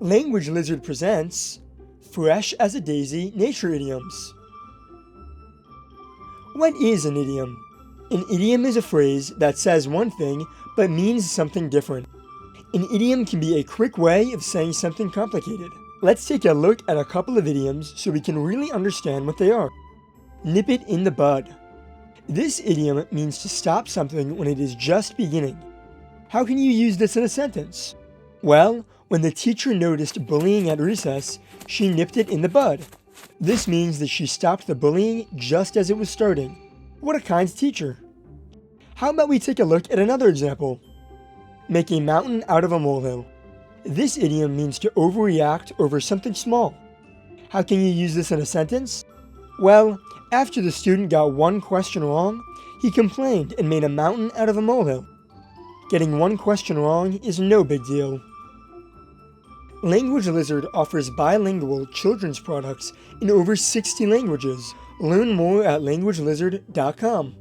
Language Lizard presents Fresh as a Daisy Nature Idioms. What is an idiom? An idiom is a phrase that says one thing but means something different. An idiom can be a quick way of saying something complicated. Let's take a look at a couple of idioms so we can really understand what they are. Nip it in the bud. This idiom means to stop something when it is just beginning. How can you use this in a sentence? Well, when the teacher noticed bullying at recess, she nipped it in the bud. This means that she stopped the bullying just as it was starting. What a kind teacher. How about we take a look at another example? Make a mountain out of a molehill. This idiom means to overreact over something small. How can you use this in a sentence? Well, after the student got one question wrong, he complained and made a mountain out of a molehill. Getting one question wrong is no big deal. Language Lizard offers bilingual children's products in over 60 languages. Learn more at languagelizard.com.